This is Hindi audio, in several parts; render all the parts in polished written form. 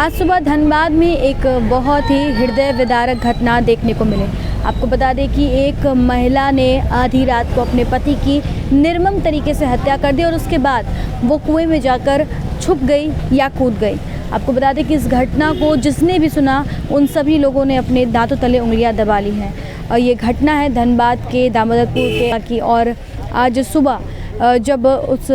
आज सुबह धनबाद में एक बहुत ही हृदय विदारक घटना देखने को मिली। आपको बता दें कि एक महिला ने आधी रात को अपने पति की निर्मम तरीके से हत्या कर दी और उसके बाद वो कुएं में जाकर छुप गई या कूद गई। आपको बता दें कि इस घटना को जिसने भी सुना उन सभी लोगों ने अपने दांतों तले उंगलियां दबा ली हैं। और ये घटना है धनबाद के दामोदरपुर के और आज सुबह जब उस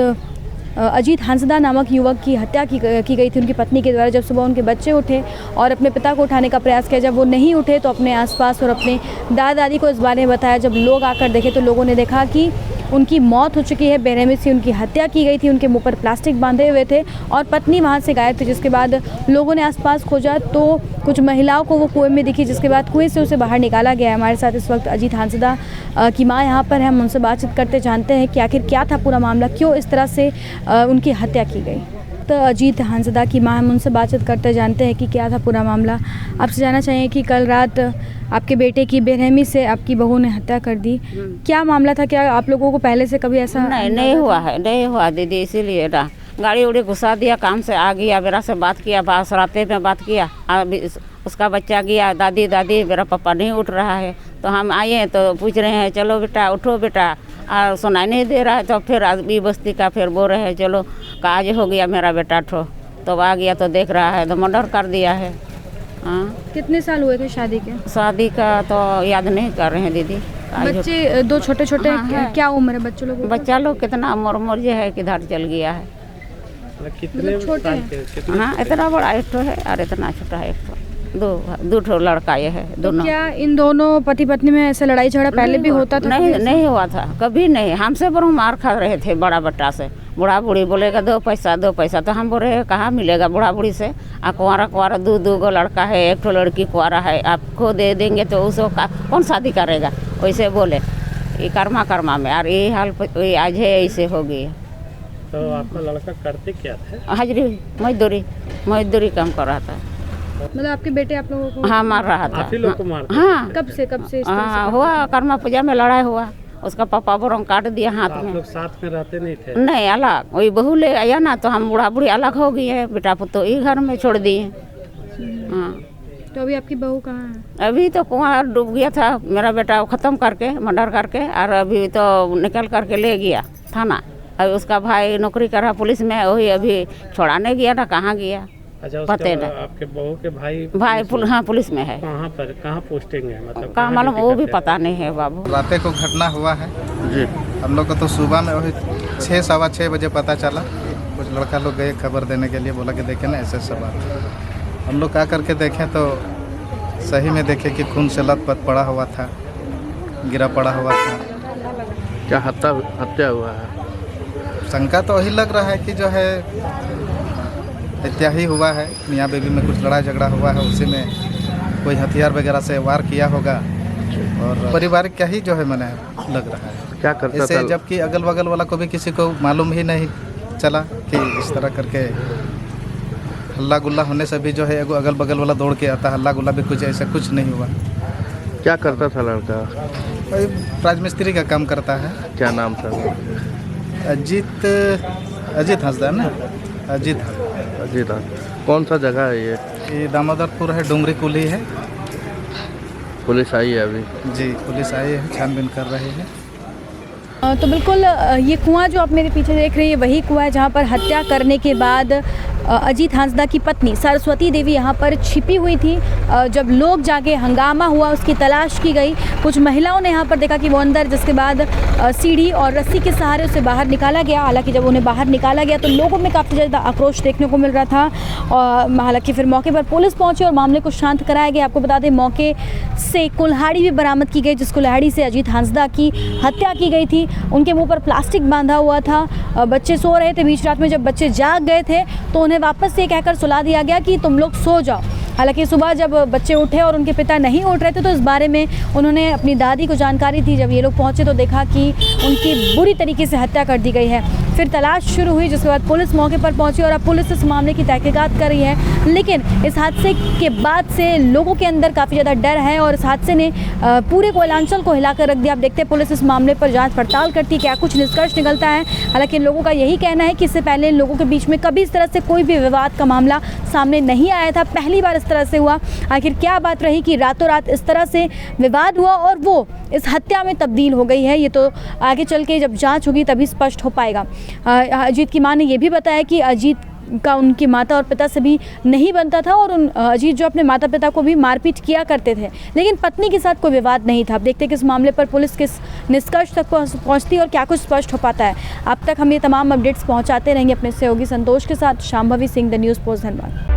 अजीत हांसदा नामक युवक की हत्या की गई थी उनकी पत्नी के द्वारा। जब सुबह उनके बच्चे उठे और अपने पिता को उठाने का प्रयास किया, जब वो नहीं उठे तो अपने आसपास और अपने दादा दादी को इस बारे में बताया। जब लोग आकर देखे तो लोगों ने देखा कि उनकी मौत हो चुकी है, बेरहमी से उनकी हत्या की गई थी, उनके मुंह पर प्लास्टिक बांधे हुए थे और पत्नी वहां से गायब थी। जिसके बाद लोगों ने आसपास खोजा तो कुछ महिलाओं को वो कुएं में दिखी, जिसके बाद कुएं से उसे बाहर निकाला गया। हमारे साथ इस वक्त अजीत हांसदा की माँ यहाँ पर है, हम उनसे बातचीत करते जानते हैं कि आखिर क्या था पूरा मामला, क्यों इस तरह से उनकी हत्या की गई। तो अजीत हांसदा की माँ, हम उनसे बातचीत करते जानते हैं कि क्या था पूरा मामला। आपसे जानना चाहिए कि कल रात आपके बेटे की बेरहमी से आपकी बहू ने हत्या कर दी, क्या मामला था? क्या आप लोगों को पहले से कभी ऐसा नहीं हुआ है? नहीं हुआ दीदी, इसीलिए ना गाड़ी उड़ी घुसा दिया, काम से आ गया, मेरा से बात किया, बात रास्ते में बात किया। उसका बच्चा गया, दादी दादी मेरा पापा नहीं उठ रहा है। तो हम आए तो पूछ रहे हैं चलो बेटा उठो बेटा, और सुनाई नहीं दे रहा है। तो फिर आदमी बस्ती का फिर बोल रहे हैं चलो काज हो गया मेरा बेटा उठो। तो आ गया तो देख रहा है तो मर्डर कर दिया है। हाँ। कितने साल हुए थे शादी के? शादी का तो याद नहीं कर रहे हैं दीदी। बच्चे दो छोटे छोटे हाँ, क्या उम्र है बच्चों लोगों? बच्चा लोग कितना उम्र जो है किधर चल गया है। कितने छोटे हैं? हाँ, इतना बड़ा एक तो है और इतना छोटा है एक तो। दो ठो लड़का ये है दोनों। तो क्या इन दोनों पति पत्नी में ऐसा लड़ाई झगड़ा पहले भी होता था? नहीं हुआ था कभी नहीं। हमसे पर मार खा रहे थे बड़ा बट्टा से। बूढ़ा बूढ़ी बोलेगा दो पैसा तो हम बोले कहाँ मिलेगा बूढ़ा बूढ़ी से। कुंवारा दो गो लड़का है, एक ठो लड़की कुंवारा है, आपको दे देंगे तो उसको कौन शादी करेगा, वैसे बोले। ये कर्मा में और ये हाल आज है ऐसे हो गई। तो आपका लड़का करते क्या थे? हाजिरी मजदूरी काम कर रहा था। मतलब आपके बेटे आप लोगों को? हाँ, मार रहा था। आप ही लोग को मारते? हाँ। कब से हाँ, हुआ कर्मा पूजा में लड़ाई हुआ, उसका पापा बोरंग काट दिया हाथ में। आप लोग साथ में रहते नहीं थे? नहीं, अलग। वही बहू ले आया ना तो हम बूढ़ा बूढ़ी अलग हो गई है, बेटा पुतो ही घर में छोड़ दिए। हाँ। तो अभी आपकी बहू कहाँ है? अभी तो कुआं डूब गया था मेरा बेटा, ख़त्म करके मर्डर करके, और अभी तो निकल करके ले गया थाना। अभी उसका भाई नौकरी कर रहा पुलिस में, वही अभी छोड़ाने गया ना, कहाँ गया पता नहीं। आपके बहू के भाई हाँ पुलिस में है। कहाँ पोस्टिंग है, मतलब कहाँ मालूम वो भी पता नहीं है बाबू। रात को घटना हुआ है जी। हम लोग को तो सुबह में वही 6-6:15 बजे पता चला। कुछ लड़का लोग गए खबर देने के लिए, बोला कि देखे ना ऐसे सब बात। हम लोग आ करके देखें तो सही में देखे कि खून से लथपथ पड़ा हुआ था, गिरा पड़ा हुआ था। क्या हत्या हुआ है? शंका तो वही लग रहा है कि जो है हत्या ही हुआ है। मियाँ बीवी में कुछ लड़ाई झगड़ा हुआ है, उसी में कोई हथियार वगैरह से वार किया होगा और पारिवारिक क्या ही जो है मैंने लग रहा है। क्या करता था? जबकि अगल बगल वाला को भी किसी को मालूम ही नहीं चला कि इस तरह करके हल्ला गुल्ला होने से भी जो है अगल बगल वाला दौड़ के आता, हल्ला गुल्ला भी कुछ ऐसा कुछ नहीं हुआ। क्या करता था लड़का? वही राजमिस्त्री का काम करता है। क्या नाम था? अजीत हांसदा ना, अजीत। कौन सा जगह है ये? दामोदरपुर है, डुंगरी कुली है। पुलिस आई है अभी? जी, पुलिस आई है, छानबीन कर रही है। तो बिल्कुल ये कुआं जो आप मेरे पीछे देख रही है वही कुआं है जहाँ पर हत्या करने के बाद अजीत हांसदा की पत्नी सरस्वती देवी यहाँ पर छिपी हुई थी। जब लोग जागे, हंगामा हुआ, उसकी तलाश की गई। कुछ महिलाओं ने यहाँ पर देखा कि वो अंदर, जिसके बाद सीढ़ी और रस्सी के सहारे उसे बाहर निकाला गया। हालांकि जब उन्हें बाहर निकाला गया तो लोगों में काफ़ी ज़्यादा आक्रोश देखने को मिल रहा था। और हालांकि फिर मौके पर पुलिस पहुंची और मामले को शांत कराया गया। आपको बता दें मौके से कुल्हाड़ी भी बरामद की गई, जिस कुल्हाड़ी से अजीत हांसदा की हत्या की गई थी। उनके मुँह पर प्लास्टिक बांधा हुआ था। बच्चे सो रहे थे, बीच रात में जब बच्चे जाग गए थे तो उन्हें वापस से कहकर सुला दिया गया कि तुम लोग सो जाओ। हालांकि सुबह जब बच्चे उठे और उनके पिता नहीं उठ रहे थे तो इस बारे में उन्होंने अपनी दादी को जानकारी दी। जब ये लोग पहुंचे तो देखा कि उनकी बुरी तरीके से हत्या कर दी गई है। फिर तलाश शुरू हुई, जिसके बाद पुलिस मौके पर पहुंची और अब पुलिस इस मामले की तहकीकात कर रही है। लेकिन इस हादसे के बाद से लोगों के अंदर काफ़ी ज़्यादा डर है और इस हादसे ने पूरे कोयलांचल को हिलाकर रख दिया। आप देखते हैं पुलिस इस मामले पर जांच पड़ताल करती है, क्या कुछ निष्कर्ष निकलता है। हालांकि इन लोगों का यही कहना है कि इससे पहले इन लोगों के बीच में कभी इस तरह से कोई भी विवाद का मामला सामने नहीं आया था, पहली बार इस तरह से हुआ। आखिर क्या बात रही कि रातों रात इस तरह से विवाद हुआ और वो इस हत्या में तब्दील हो गई है, ये तो आगे चल के जब जांच होगी तभी स्पष्ट हो पाएगा। अजीत की मां ने यह भी बताया कि अजीत का उनकी माता और पिता से भी नहीं बनता था और अजीत जो अपने माता पिता को भी मारपीट किया करते थे, लेकिन पत्नी के साथ कोई विवाद नहीं था। अब देखते हैं कि इस मामले पर पुलिस किस निष्कर्ष तक पहुंचती है और क्या कुछ स्पष्ट हो पाता है। अब तक हम ये तमाम अपडेट्स पहुंचाते रहेंगे अपने सहयोगी संतोष के साथ। Shambhavi Singh, the news post, धन्यवाद।